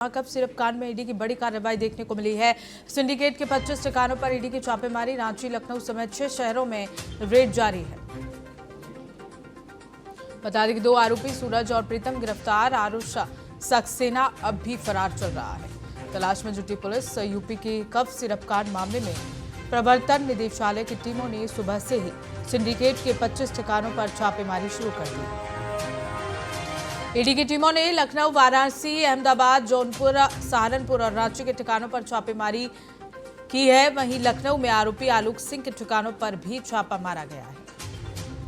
Cup syrup कांड में ED की बड़ी कार्रवाई देखने को मिली है। सिंडिकेट के 25 ठिकानों पर ईडी की छापेमारी, रांची, लखनऊ समेत 6 शहरों में रेड जारी है। बता दें कि 2 आरोपी सूरज और प्रीतम गिरफ्तार, आरुष सक्सेना अब भी फरार चल रहा है। तलाश में जुटी पुलिस। यूपी की कप सिरप कांड मामले में प्रवर्तन निदेशालय की टीमों ने सुबह से ही सिंडिकेट के 25 ठिकानों पर छापेमारी शुरू कर दी। ईडी की टीमों ने लखनऊ, वाराणसी, अहमदाबाद, जौनपुर, सहारनपुर और रांची के ठिकानों पर छापेमारी की है। वहीं लखनऊ में आरोपी आलोक सिंह के ठिकानों पर भी छापा मारा गया है।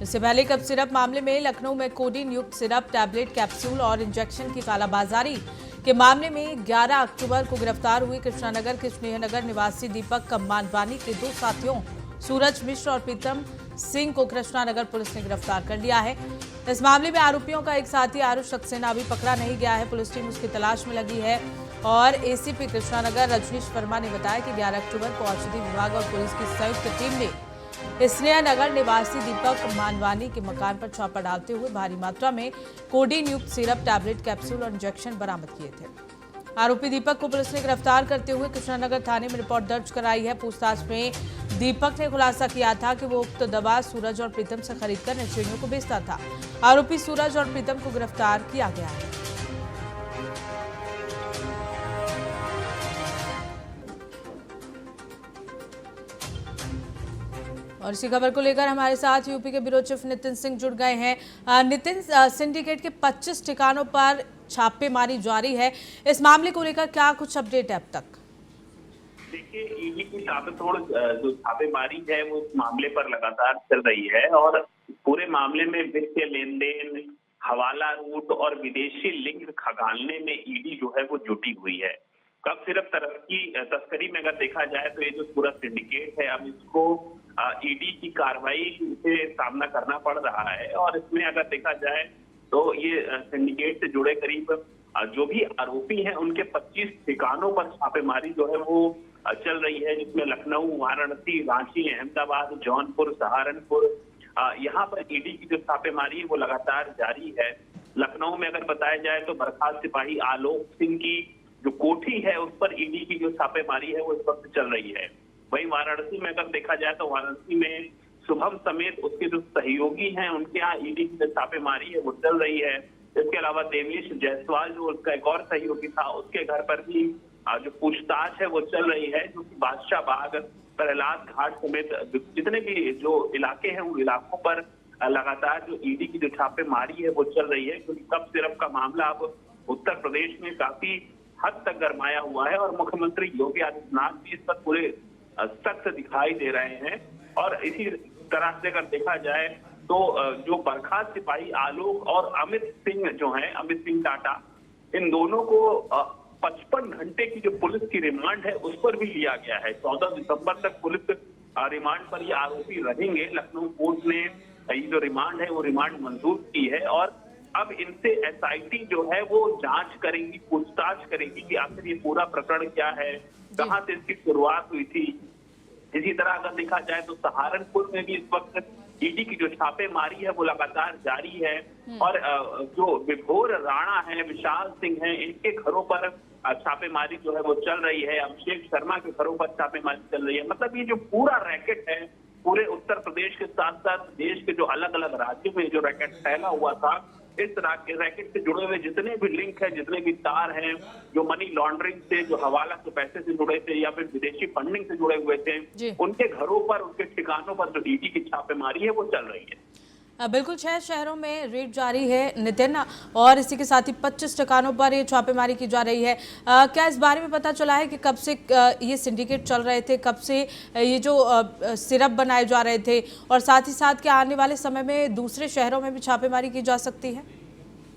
इससे पहले कप सिरप मामले में लखनऊ में कोडीन युक्त सिरप, टैबलेट, कैप्सूल और इंजेक्शन की कालाबाजारी के मामले में 11 अक्टूबर को गिरफ्तार हुई कृष्णानगर के स्नेहनगर निवासी दीपक मानवानी के 2 साथियों सूरज मिश्र और प्रीतम सिंह को कृष्णानगर पुलिस ने गिरफ्तार कर लिया है। इस मामले में आरोपियों का एक साथी आरुष सक्सेना अभी पकड़ा नहीं गया है। पुलिस टीम उसकी तलाश में लगी है और एसीपी कृष्णानगर रजनीश वर्मा ने बताया कि 11 अक्टूबर को औषधि विभाग और पुलिस की संयुक्त टीम ने स्नेहनगर निवासी दीपक मानवानी के मकान पर छापा डालते हुए भारी मात्रा में कोडीन युक्त सिरप, टैबलेट, कैप्सूल और इंजेक्शन बरामद किए थे। आरोपी दीपक को पुलिस ने गिरफ्तार करते हुए कृष्णानगर थाने में रिपोर्ट दर्ज कराई है। पूछताछ में दीपक ने खुलासा किया था कि वो उक्त दवा सूरज और प्रीतम से खरीदकर नशेड़ियों को बेचता था। आरोपी सूरज और प्रीतम को गिरफ्तार किया गया है। और इसी खबर को लेकर हमारे साथ यूपी के ब्यूरो चीफ नितिन सिंह जुड़ गए हैं। नितिन, सिंडिकेट के 25 ठिकानों पर छापेमारी जारी है। इस मामले को लेकर क्या कुछ अपडेट है अब तक? देखिए, ईडी की ताबड़तोड़ जो छापेमारी है वो इस मामले पर लगातार चल रही है और पूरे मामले में वित्तीय लेन देन, हवाला रूट और विदेशी लिंक खंगालने में ईडी जो है वो जुटी हुई है। कब सिर्फ तस्करी में अगर देखा जाए तो ये जो पूरा सिंडिकेट है, अब इसको ईडी की कार्रवाई से सामना करना पड़ रहा है और इसमें अगर देखा जाए तो ये सिंडिकेट से जुड़े करीब जो भी आरोपी हैं उनके 25 ठिकानों पर छापेमारी जो है वो चल रही है, जिसमें लखनऊ, वाराणसी, रांची, अहमदाबाद, जौनपुर, सहारनपुर, यहाँ पर ईडी की जो छापेमारी है वो लगातार जारी है। लखनऊ में अगर बताया जाए तो बर्खास्त सिपाही आलोक सिंह की जो कोठी है उस पर ईडी की जो छापेमारी है वो इस वक्त चल रही है। वहीं वाराणसी में अगर देखा जाए तो वाराणसी में शुभम समेत उसके जो सहयोगी हैं उनके यहाँ ईडी की जो छापेमारी है वो चल रही है। इसके अलावा देवेश जायसवाल जो उसका एक और सहयोगी था, उसके घर पर भी जो पूछताछ है वो चल रही है, जो कि बादशाह बाग, प्रहलाद घाट समेत जितने भी जो इलाके हैं उन इलाकों पर लगातार जो ईडी की जो छापेमारी है वो चल रही है, क्योंकि कप सिरप का मामला अब उत्तर प्रदेश में काफी हद तक गरमाया हुआ है और मुख्यमंत्री योगी आदित्यनाथ भी इस पर पूरे सख्त दिखाई दे रहे हैं। और इसी तरह से अगर देखा जाए तो जो बर्खास्त सिपाही आलोक और अमित सिंह जो हैं, अमित सिंह टाटा, इन दोनों को 55 घंटे की जो पुलिस की रिमांड है उस पर भी लिया गया है। 14 दिसंबर तक पुलिस रिमांड पर ये आरोपी रहेंगे। लखनऊ कोर्ट ने ये जो रिमांड है वो रिमांड मंजूर की है और अब इनसे एसआईटी जो है वो जांच करेगी, पूछताछ करेगी कि आखिर ये पूरा प्रकरण क्या है, कहां से इसकी शुरुआत हुई थी। इसी तरह अगर देखा जाए तो सहारनपुर में भी इस वक्त ईडी की जो छापेमारी है वो लगातार जारी है और जो विभोर राणा है, विशाल सिंह है, इनके घरों पर छापेमारी जो है वो चल रही है। अभिषेक शर्मा के घरों पर छापेमारी चल रही है। मतलब ये जो पूरा रैकेट है पूरे उत्तर प्रदेश के साथ साथ देश के जो अलग अलग राज्यों में जो रैकेट फैला हुआ था, इस रैकेट से जुड़े हुए जितने भी लिंक है, जितने भी तार हैं, जो मनी लॉन्ड्रिंग से, जो हवाला के पैसे से जुड़े थे या फिर विदेशी फंडिंग से जुड़े हुए थे, उनके घरों पर, उनके ठिकानों पर जो ईडी की छापेमारी है वो चल रही है। बिल्कुल, 6 शहरों में रेड जारी है नितिन, और इसी के साथ ही 25 ठिकानों पर ये छापेमारी की जा रही है। क्या इस बारे में पता चला है कि कब से ये सिंडिकेट चल रहे थे, कब से ये जो सिरप बनाए जा रहे थे, और साथ ही साथ क्या आने वाले समय में दूसरे शहरों में भी छापेमारी की जा सकती है?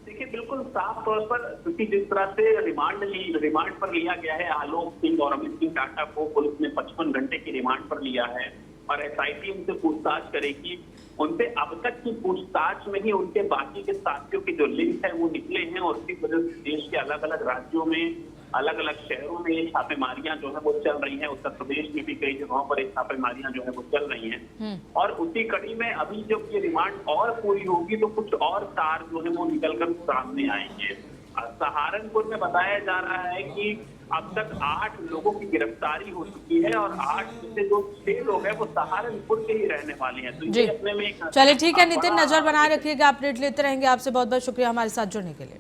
देखिए, बिल्कुल साफ तौर पर, क्योंकि जिस तरह से रिमांड पर लिया गया है आलोक सिंह और अमित सिंह टाटा को, पुलिस ने 55 घंटे की रिमांड पर लिया है और एसआईटी उनसे पूछताछ करेगी। उनसे अब तक की पूछताछ में ही उनके बाकी के साथियों के जो लिंक है वो निकले हैं और इसी वजह से देश के अलग अलग राज्यों में, अलग अलग शहरों में ये छापेमारियां जो है वो चल रही हैं। उत्तर प्रदेश में भी कई जगहों पर ये छापेमारियां जो है वो चल रही हैं और उसी कड़ी में अभी जब ये रिमांड और पूरी होगी तो कुछ और तार जो है वो निकलकर सामने आएंगे। सहारनपुर में बताया जा रहा है कि अब तक 8 लोगों की गिरफ्तारी हो चुकी है और 8 में से जो 6 लोग हैं वो सहारनपुर के ही रहने वाले हैं। तो जी ये अपने में एक चलिए ठीक है नितिन, बड़ा नजर बनाए रखिएगा, अपडेट लेते रहेंगे। आपसे बहुत बहुत शुक्रिया हमारे साथ जुड़ने के लिए।